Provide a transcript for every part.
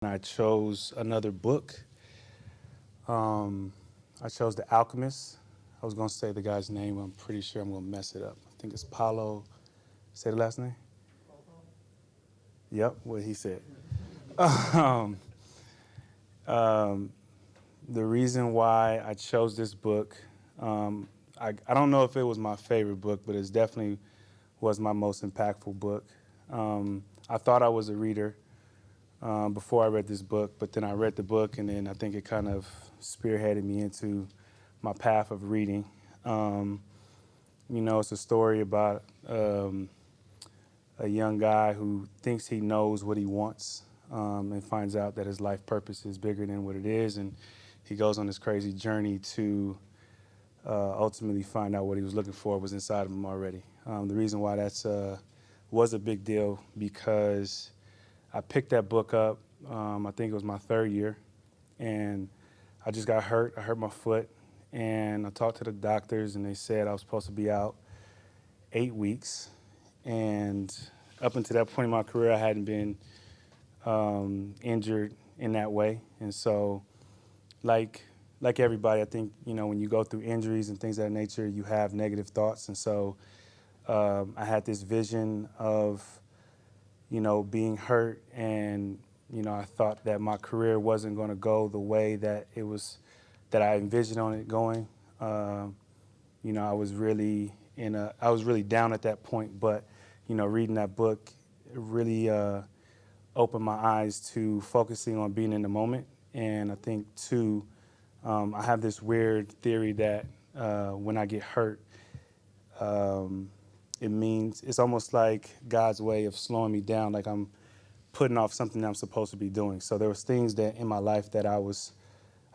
I chose another book. I chose The Alchemist. I was going to say the guy's name. I'm pretty sure I'm going to mess it up. I think it's Paulo. Say the last name? Yep, what he said. um, um, the reason why I chose this book, I don't know if it was my favorite book, but it definitely was my most impactful book. I thought I was a reader before I read this book, but then I read the book, and then I think it kind of spearheaded me into my path of reading. Um, it's a story about a young guy who thinks he knows what he wants and finds out that his life purpose is bigger than what it is, and he goes on this crazy journey to ultimately find out what he was looking for was inside of him already. The reason why that's was a big deal because I picked that book up. I think it was my third year, and I just got hurt. I hurt my foot, and I talked to the doctors, and they said I was supposed to be out 8 weeks. And up until that point in my career, I hadn't been injured in that way. And so, like like everybody, I think when you go through injuries and things of that nature, you have negative thoughts. And so, I had this vision of being hurt, and I thought that my career wasn't going to go the way that I envisioned on it going. I was really I was really down at that point, but reading that book really opened my eyes to focusing on being in the moment. And I think too, I have this weird theory that when I get hurt, um, it means it's almost like God's way of slowing me down, like I'm putting off something that I'm supposed to be doing. So there was things that in my life that I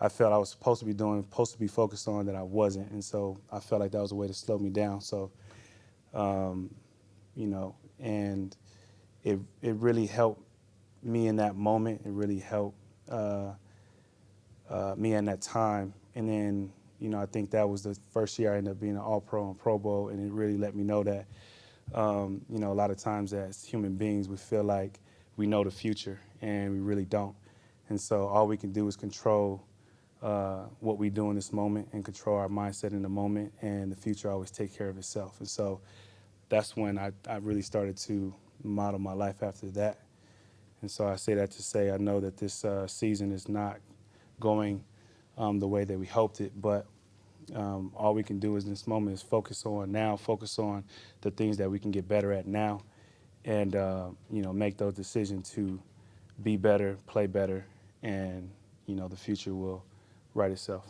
felt I was supposed to be doing, supposed to be focused on that I wasn't. And so I felt like that was a way to slow me down. So, um, and it really helped me in that moment. It really helped me in that time. And then, I think that was the first year I ended up being an All-Pro and Pro Bowl. And it really let me know that, a lot of times as human beings, we feel like we know the future, and we really don't. And so all we can do is control what we do in this moment and control our mindset in the moment, and the future always take care of itself. And so that's when I really started to model my life after that. And so I say that to say I know that this season is not going the way that we hoped it, but all we can do in this moment is focus on now, focus on the things that we can get better at now, and make those decisions to be better, play better, and the future will right itself.